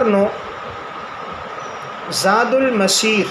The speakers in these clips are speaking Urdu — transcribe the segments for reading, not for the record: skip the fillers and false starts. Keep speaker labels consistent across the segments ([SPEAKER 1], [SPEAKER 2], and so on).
[SPEAKER 1] نمبر 9 زاد المسیر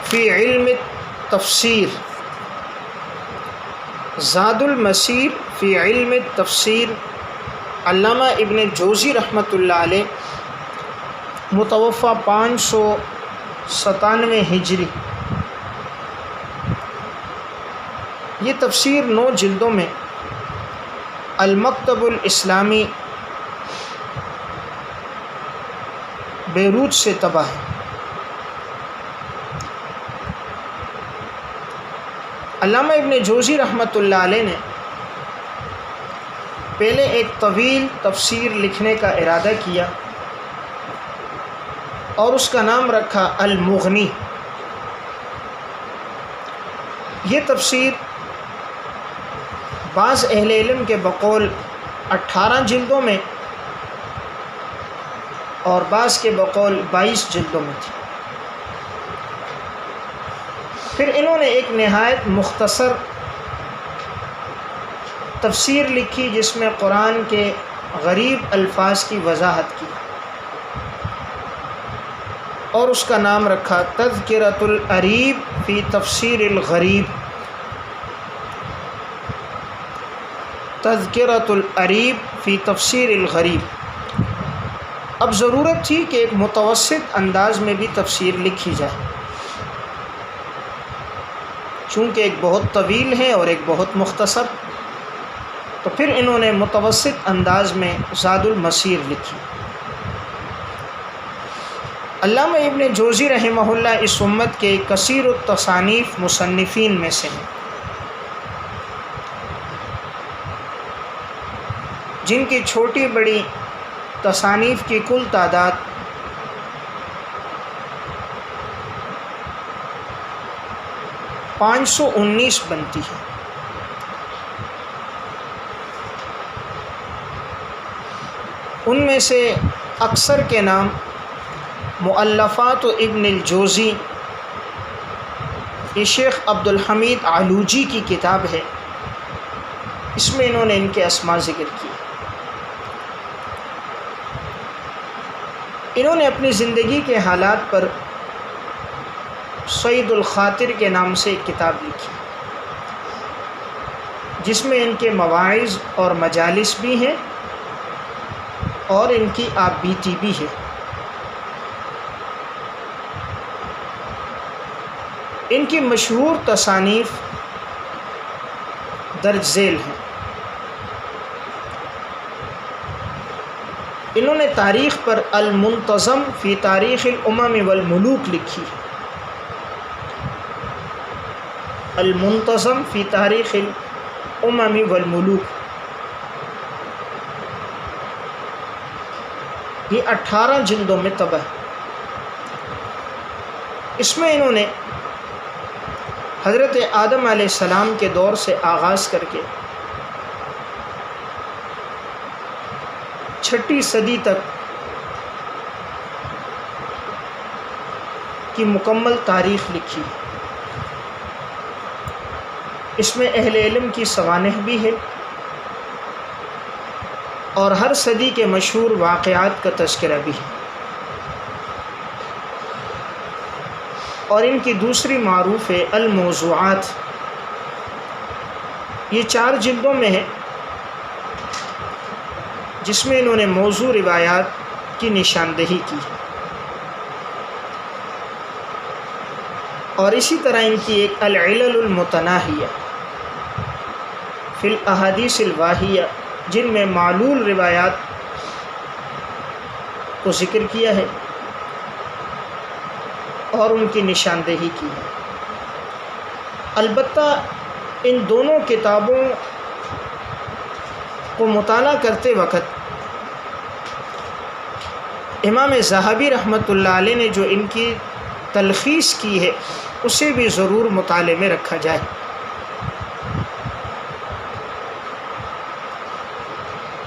[SPEAKER 1] فی علم التفسیر، زاد المسیر فی علم التفسیر، علامہ ابن جوزی رحمۃ اللہ علیہ، متوفی 597 ہجری۔ یہ تفسیر 9 جلدوں میں المکتب الاسلامی بیروت سے طبع ہے۔ علامہ ابن جوزی رحمۃ اللہ علیہ نے پہلے ایک طویل تفسیر لکھنے کا ارادہ کیا اور اس کا نام رکھا المغنی۔ یہ تفسیر بعض اہل علم کے بقول 18 جلدوں میں اور بعض کے بقول 22 جلدوں میں تھی۔ پھر انہوں نے ایک نہایت مختصر تفسیر لکھی جس میں قرآن کے غریب الفاظ کی وضاحت کی اور اس کا نام رکھا تذکرۃ العریب فی تفسیر الغریب، تذکرۃ العریب فی تفسیر الغریب۔ اب ضرورت تھی کہ ایک متوسط انداز میں بھی تفسیر لکھی جائے، چونکہ ایک بہت طویل ہے اور ایک بہت مختصر، تو پھر انہوں نے متوسط انداز میں زاد المسیر لکھی۔ علامہ ابن جوزی رحمہ اللہ اس امت کے کثیر التصانیف مصنفین میں سے ہیں، جن کی چھوٹی بڑی تصانیف کی کل تعداد 519 بنتی ہے۔ ان میں سے اکثر کے نام مؤلفات ابن الجوزی، یہ شیخ عبد الحمید علوجی کی کتاب ہے، اس میں انہوں نے ان کے اسماء ذکر کیے۔ انہوں نے اپنی زندگی کے حالات پر سعید الخاطر کے نام سے ایک کتاب لکھی، جس میں ان کے مواعظ اور مجالس بھی ہیں اور ان کی آپ بیتی بھی ہے۔ ان کی مشہور تصانیف درج ذیل ہیں۔ انہوں نے تاریخ پر المنتظم فی تاریخ الامم والملوک لکھی ہے، المنتظم فی تاریخ الامم والملوک، یہ 18 جلدوں میں طبع ہے۔ اس میں انہوں نے حضرت آدم علیہ السلام کے دور سے آغاز کر کے 6 صدی تک کی مکمل تاریخ لکھی۔ اس میں اہل علم کی سوانح بھی ہے اور ہر صدی کے مشہور واقعات کا تذکرہ بھی ہے۔ اور ان کی دوسری معروف ہے الموضوعات، یہ 4 جلدوں میں ہے، جس میں انہوں نے موضوع روایات کی نشاندہی کی۔ اور اسی طرح ان کی ایک العلل المتناہیہ فی الاحادیث الواہیہ، جن میں معلول روایات کو ذکر کیا ہے اور ان کی نشاندہی کی ہے۔ البتہ ان دونوں کتابوں کو مطالعہ کرتے وقت امام ذہبی رحمۃ اللہ علیہ نے جو ان کی تلخیص کی ہے اسے بھی ضرور مطالعے میں رکھا جائے۔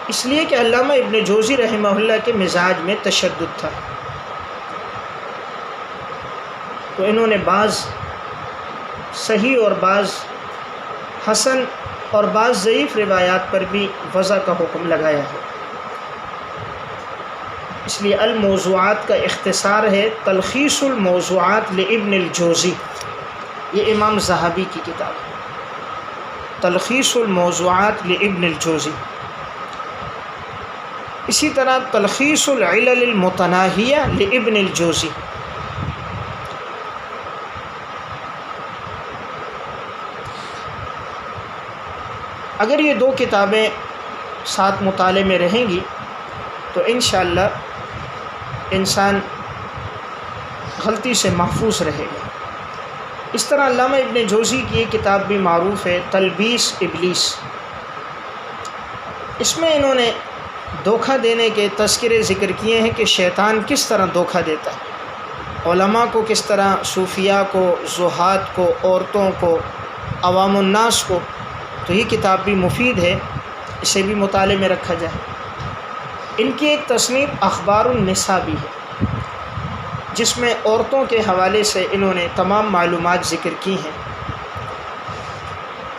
[SPEAKER 1] اس لیے کہ علامہ ابن جوزی رحمہ اللہ کے مزاج میں تشدد تھا، تو انہوں نے بعض صحیح اور بعض حسن اور بعض ضعیف روایات پر بھی وضع کا حکم لگایا ہے۔ اس لیے الموضوعات کا اختصار ہے تلخیص الموضوعات لابن الجوزی، یہ امام ذہبی کی کتاب ہے، تلخیص الموضوعات لابن الجوزی۔ اسی طرح تلخیص العلل المتناہیہ لابن الجوزی۔ اگر یہ دو کتابیں ساتھ مطالعے میں رہیں گی تو انشاءاللہ انسان غلطی سے محفوظ رہے گا۔ اس طرح علامہ ابن جوزی کی یہ کتاب بھی معروف ہے، تلبیس ابلیس۔ اس میں انہوں نے دھوکہ دینے کے تذکرے ذکر کیے ہیں کہ شیطان کس طرح دھوکہ دیتا ہے، علماء کو کس طرح، صوفیاء کو، زہاد کو، عورتوں کو، عوام الناس کو۔ تو یہ کتاب بھی مفید ہے، اسے بھی مطالعے میں رکھا جائے۔ ان کی ایک تصنیف اخبار النساء بھی ہے، جس میں عورتوں کے حوالے سے انہوں نے تمام معلومات ذکر کی ہیں،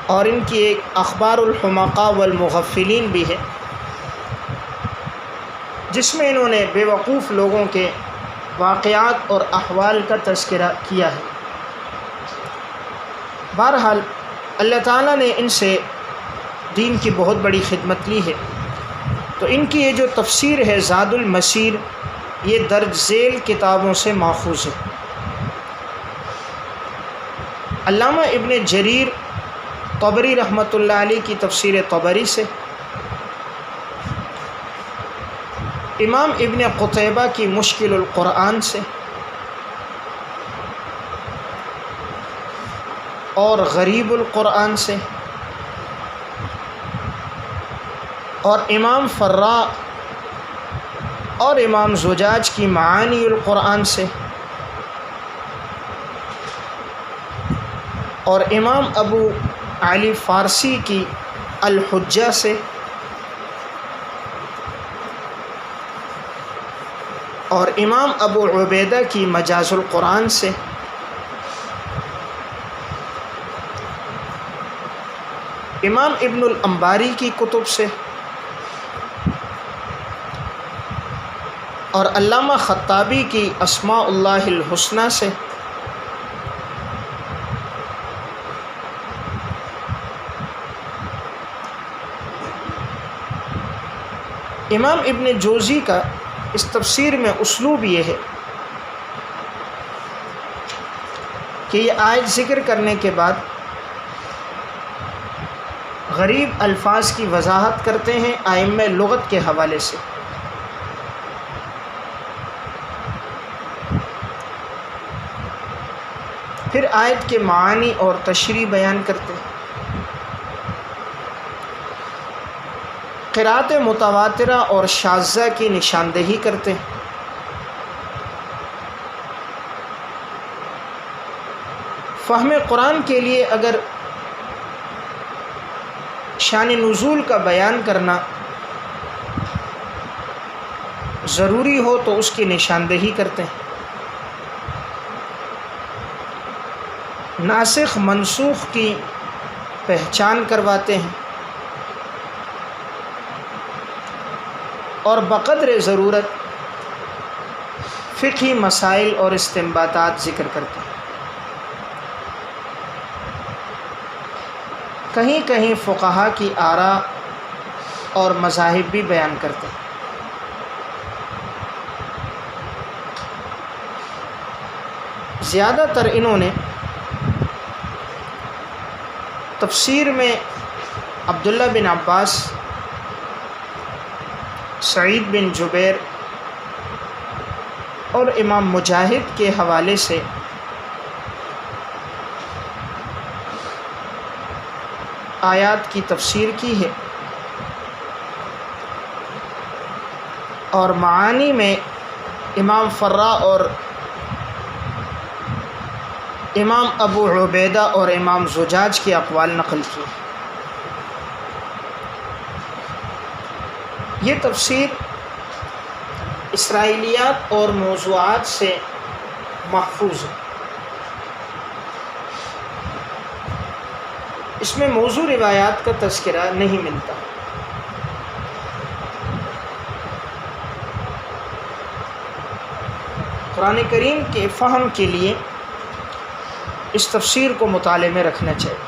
[SPEAKER 1] اور ان کی ایک اخبار الحمقاء والمغفلین بھی ہے، جس میں انہوں نے بے وقوف لوگوں کے واقعات اور احوال کا تذکرہ کیا ہے۔ بہرحال اللہ تعالیٰ نے ان سے دین کی بہت بڑی خدمت لی ہے، تو ان کی یہ جو تفسیر ہے زاد المسیر، یہ درج ذیل کتابوں سے ماخوذ ہے۔ علامہ ابن جریر طبری رحمۃ اللہ علیہ کی تفسیر طبری سے، امام ابن قتیبہ کی مشکل القرآن سے، اور غریب القرآن سے، اور امام فرا اور امام زجاج کی معانی القرآن سے، اور امام ابو علی فارسی کی الحجہ سے، اور امام ابو عبیدہ کی مجاز القرآن سے، امام ابن الانباری کی کتب سے، اور علامہ خطابی کی اسماء اللہ الحسنی سے، امام ابن جوزی کا اس تفسیر میں اسلوب یہ ہے کہ یہ آیت ذکر کرنے کے بعد غریب الفاظ کی وضاحت کرتے ہیں ائمہ لغت کے حوالے سے، پھر آیت کے معانی اور تشریح بیان کرتے ہیں، قرأت متواترہ اور شاذہ کی نشاندہی کرتے ہیں، فہم قرآن کے لیے اگر شان نزول کا بیان کرنا ضروری ہو تو اس کی نشاندہی کرتے ہیں، ناسخ منسوخ کی پہچان کرواتے ہیں، اور بقدر ضرورت فقہی مسائل اور استنباطات ذکر کرتے ہیں۔ کہیں کہیں فقہا کی آراء اور مذاہب بھی بیان کرتے ہیں۔ زیادہ تر انہوں نے تفسیر میں عبداللہ بن عباس، سعید بن جبیر اور امام مجاہد کے حوالے سے آیات کی تفسیر کی ہے، اور معانی میں امام فرا اور امام ابو عبیدہ اور امام زجاج کے اقوال نقل کیے۔ یہ تفسیر اسرائیلیات اور موضوعات سے محفوظ ہے۔ اس میں موضوع روایات کا تذکرہ نہیں ملتا۔ قرآن کریم کے فہم کے لیے اس تفسیر کو مطالعے میں رکھنا چاہیے۔